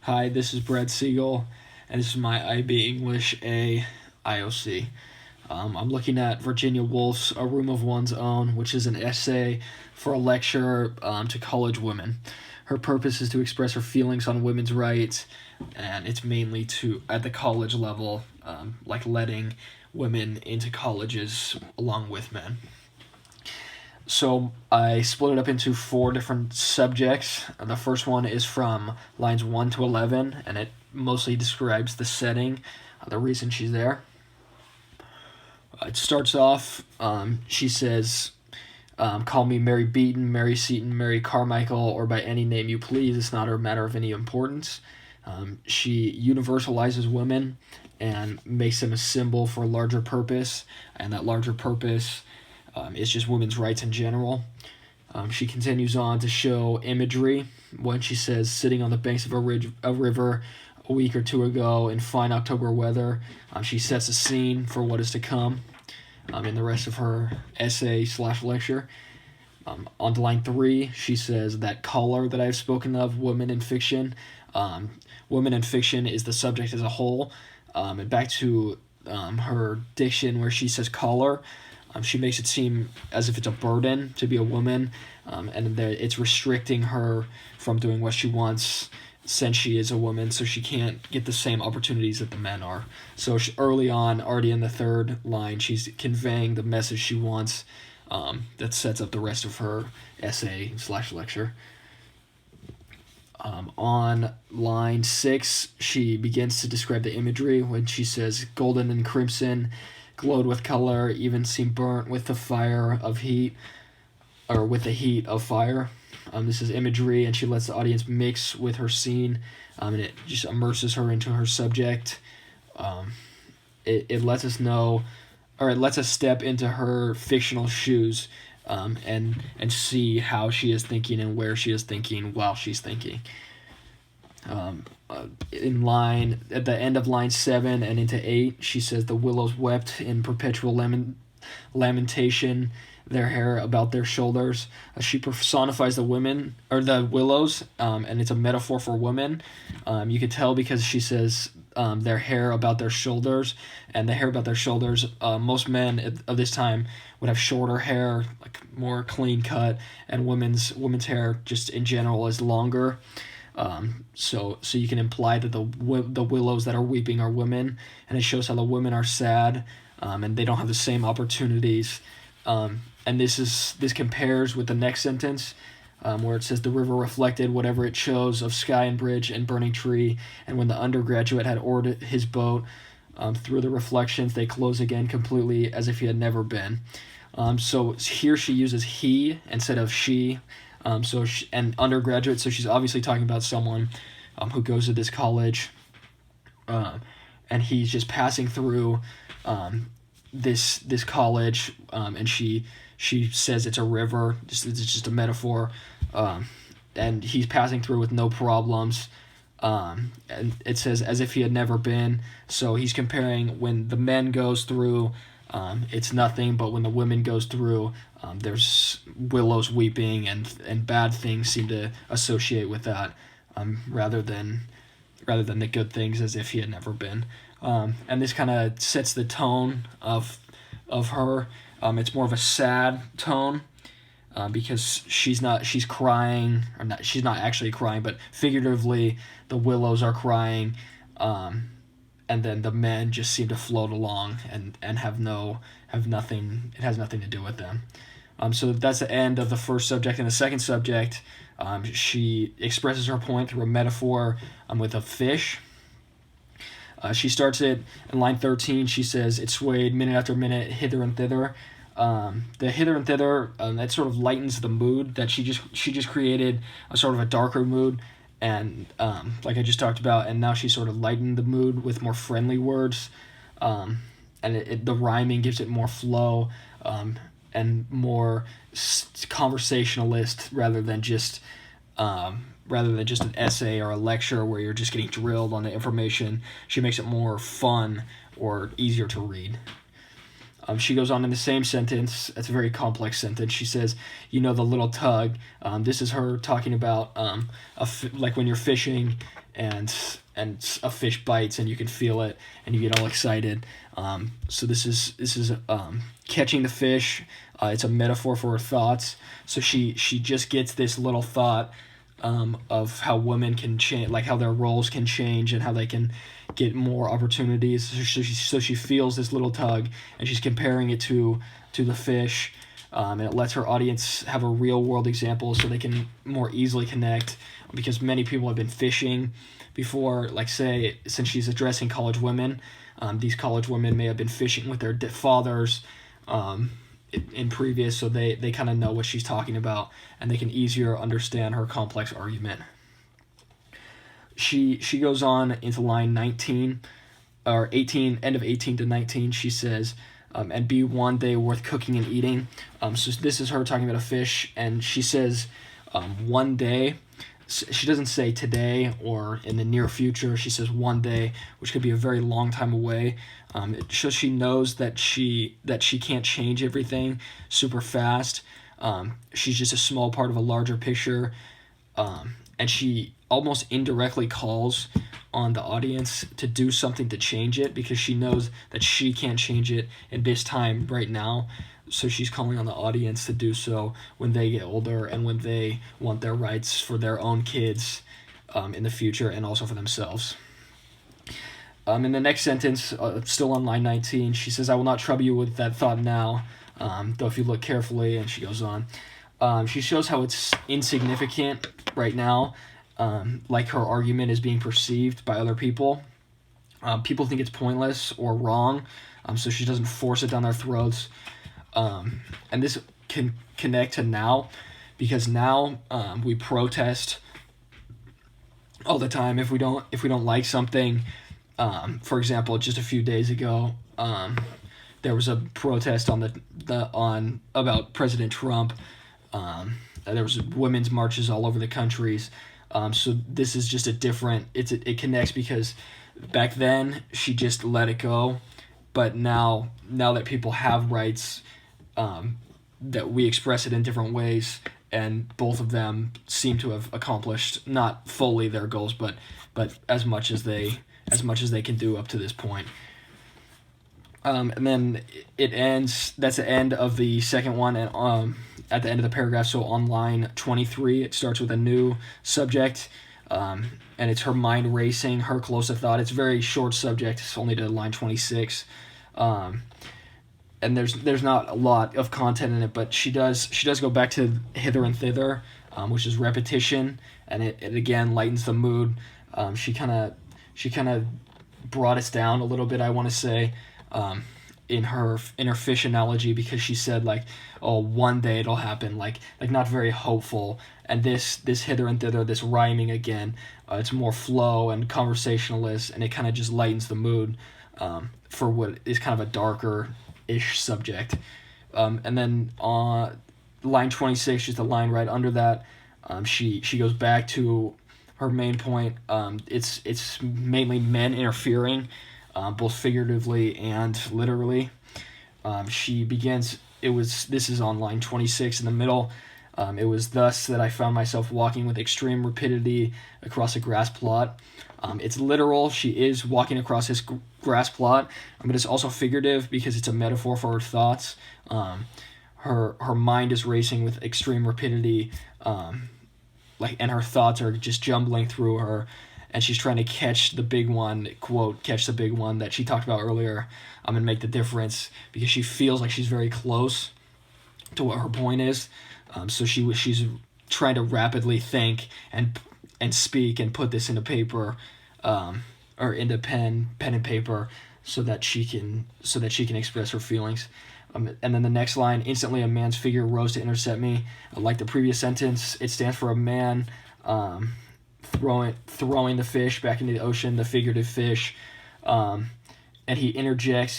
Hi, this is Brad Siegel, and this is my IB English A IOC. I'm looking at Virginia Woolf's A Room of One's Own, which is an essay for a lecture to college women. Her purpose is to express her feelings on women's rights, and it's mainly to at the college level, like letting women into colleges along with men. So I split it up into four different subjects. The first one is from lines 1 to 11, and it mostly describes the setting, the reason she's there. It starts off, she says, call me Mary Beaton, Mary Seaton, Mary Carmichael, or by any name you please. It's not a matter of any importance. She universalizes women and makes them a symbol for a larger purpose, and that larger purpose is just women's rights in general. She continues on to show imagery when she says, sitting on the banks of a river a week or two ago in fine October weather. She sets a scene for what is to come in the rest of her essay/lecture. On to line 3, she says that color that I've spoken of, women in fiction. Women in fiction is the subject as a whole. And back to her diction where she says color. She makes it seem as if it's a burden to be a woman, and that it's restricting her from doing what she wants since she is a woman, so she can't get the same opportunities that the men are. So early on, already in the third line, she's conveying the message she wants that sets up the rest of her essay/lecture. On line 6, she begins to describe the imagery when she says, golden and crimson glowed with color, even seemed burnt with the fire of heat, or with the heat of fire. This is imagery, and she lets the audience mix with her scene, and it just immerses her into her subject. It lets us know, or it lets us step into her fictional shoes, and see how she is thinking and where she is thinking while she's thinking. At the end of line 7 and into 8, she says the willows wept in perpetual lamentation, their hair about their shoulders. She personifies the women, or the willows, and it's a metaphor for women. You could tell because she says their hair about their shoulders, and the hair about their shoulders. Most men of this time would have shorter hair, like more clean cut, and women's hair just in general is longer. So you can imply that the willows that are weeping are women, and it shows how the women are sad, and they don't have the same opportunities. And this compares with the next sentence, where it says the river reflected whatever it chose of sky and bridge and burning tree, and when the undergraduate had oared his boat, through the reflections they close again completely as if he had never been. So here she uses he instead of she. And undergraduate, so she's obviously talking about someone who goes to this college, and he's just passing through this college, and she says it's a river. It's just a metaphor, and he's passing through with no problems. And it says as if he had never been. So he's comparing when the men goes through, it's nothing, but when the women goes through, there's willows weeping, and bad things seem to associate with that, rather than the good things, as if he had never been. And this kind of sets the tone of her. It's more of a sad tone, because she's crying, or not. She's not actually crying, but figuratively, the willows are crying. And then the men just seem to float along and have nothing. It has nothing to do with them. So that's the end of the first subject. And the second subject, she expresses her point through a metaphor with a fish. She starts it in line 13. She says, it swayed minute after minute, hither and thither. The hither and thither, that sort of lightens the mood that she just created, a sort of a darker mood. And like I just talked about, and now she sort of lightened the mood with more friendly words. And the rhyming gives it more flow, and more conversationalist rather than just an essay or a lecture where you're just getting drilled on the information. She makes it more fun or easier to read. She goes on in the same sentence. It's a very complex sentence. She says, "You know the little tug." This is her talking about like when you're fishing, and a fish bites and you can feel it and you get all excited. So this is catching the fish. It's a metaphor for her thoughts. So she just gets this little thought of how women can change, like how their roles can change and how they can get more opportunities. So she feels this little tug, and she's comparing it to the fish, and it lets her audience have a real world example so they can more easily connect. Because many people have been fishing before, like say, since she's addressing college women, these college women may have been fishing with their fathers. In previous, so they kind of know what she's talking about, and they can easier understand her complex argument. She goes on into line 19 or 18, end of 18 to 19. She says, and be one day worth cooking and eating. So this is her talking about a fish, and she says, one day. She doesn't say today or in the near future. She says one day, which could be a very long time away. She knows that she can't change everything super fast. She's just a small part of a larger picture, and she almost indirectly calls on the audience to do something to change it, because she knows that she can't change it in this time right now. So she's calling on the audience to do so when they get older and when they want their rights for their own kids in the future, and also for themselves. In the next sentence, still on line 19, she says, "I will not trouble you with that thought now, though if you look carefully," and she goes on. She shows how it's insignificant right now, like her argument is being perceived by other people. People think it's pointless or wrong, so she doesn't force it down their throats. And this can connect to now, because now we protest all the time if we don't like something. For example, just a few days ago, there was a protest on on about President Trump. There was women's marches all over the countries. So this is just it connects, because back then she just let it go, but now that people have rights, that we express it in different ways, and both of them seem to have accomplished not fully their goals, but as much as they can do up to this point. And then it ends. That's the end of the second one, and at the end of the paragraph. So on line 23, it starts with a new subject, and it's her mind racing, her close to thought. It's a very short subject. It's only to line 26. And there's not a lot of content in it, but she does go back to hither and thither, which is repetition, and it again lightens the mood. She kind of brought us down a little bit, I want to say, in her fish analogy, because she said like, oh, one day it'll happen, like not very hopeful. And this hither and thither, this rhyming again, it's more flow and conversationalist, and it kind of just lightens the mood for what is kind of a darker-ish subject. And then on line 26, just a line right under that, she goes back to her main point. It's mainly men interfering, both figuratively and literally. She begins. This is on line 26 in the middle. It was thus that I found myself walking with extreme rapidity across a grass plot. It's literal. She is walking across this grass plot, but it's also figurative because it's a metaphor for her thoughts. Her mind is racing with extreme rapidity, and her thoughts are just jumbling through her, and she's trying to catch the big one, quote, catch the big one that she talked about earlier, and make the difference, because she feels like she's very close to what her point is. So she's trying to rapidly think and speak and put this into paper, or into pen and paper, so that she can express her feelings. And then the next line, instantly a man's figure rose to intercept me. Like the previous sentence, it stands for a man throwing the fish back into the ocean, the figurative fish. And he interjects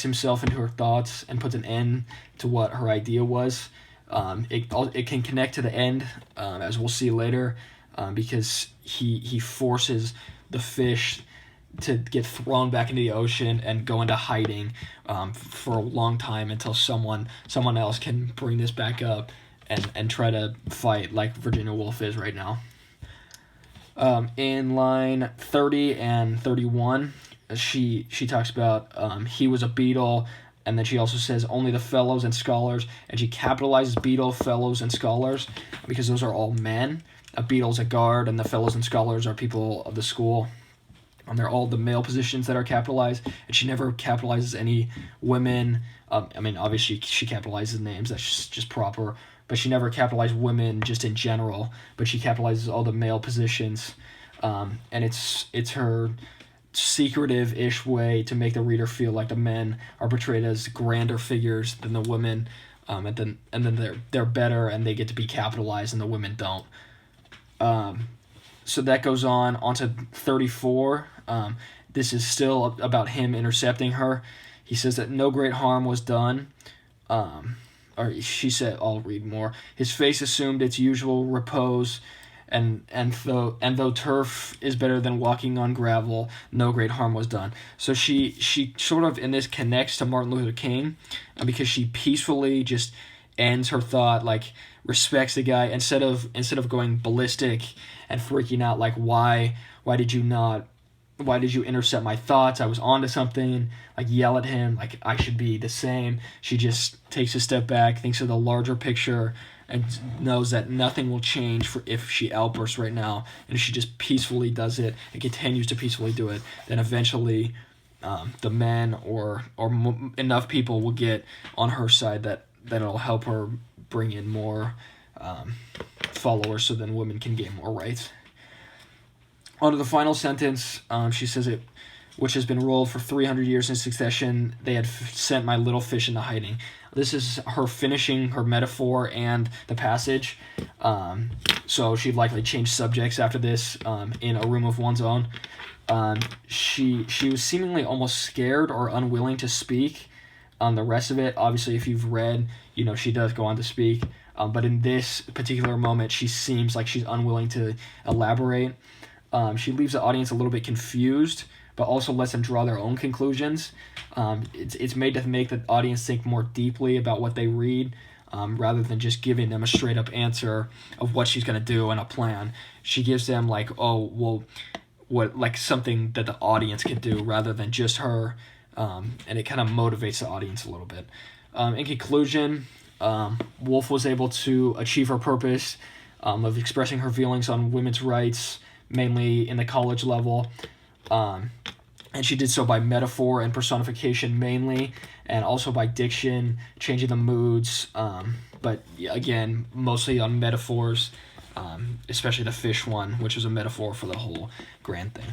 himself into her thoughts and puts an end to what her idea was. It can connect to the end, as we'll see later, because he forces the fish to get thrown back into the ocean and go into hiding for a long time until someone else can bring this back up and try to fight like Virginia Woolf is right now. In line 30 and 31, she talks about he was a beetle, and then she also says only the fellows and scholars, and she capitalizes beetle, fellows, and scholars because those are all men. A beetle's a guard, and the fellows and scholars are people of the school. And they're all the male positions that are capitalized, and she never capitalizes any women. I mean, obviously she capitalizes names, that's just proper, but she never capitalized women just in general, but she capitalizes all the male positions, and it's her secretive-ish way to make the reader feel like the men are portrayed as grander figures than the women, and then they're better and they get to be capitalized and the women don't. So that goes on to 34. This is still about him intercepting her. He says that no great harm was done. Or she said, I'll read more. His face assumed its usual repose, and though turf is better than walking on gravel, no great harm was done. So she sort of in this connects to Martin Luther King, because she peacefully just ends her thought, like respects the guy instead of going ballistic and freaking out like why did you intercept my thoughts? I was onto something. Like yell at him, like I should be the same. She just takes a step back, thinks of the larger picture, and knows that nothing will change for if she outbursts right now. And if she just peacefully does it and continues to peacefully do it, then eventually the men or enough people will get on her side that it'll help her bring in more followers, so then women can gain more rights. On to the final sentence, she says it, which has been rolled for 300 years in succession, they had sent my little fish into hiding. This is her finishing her metaphor and the passage. So she'd likely change subjects after this in A Room of One's Own. She was seemingly almost scared or unwilling to speak. The rest of it, obviously, if you've read, she does go on to speak. But in this particular moment, she seems like she's unwilling to elaborate. She leaves the audience a little bit confused, but also lets them draw their own conclusions. It's made to make the audience think more deeply about what they read, rather than just giving them a straight up answer of what she's going to do and a plan. She gives them like, something that the audience can do rather than just her, and it kind of motivates the audience a little bit. In conclusion, Woolf was able to achieve her purpose of expressing her feelings on women's rights, mainly in the college level, and she did so by metaphor and personification mainly, and also by diction, changing the moods, but again, mostly on metaphors, especially the fish one, which was a metaphor for the whole grand thing.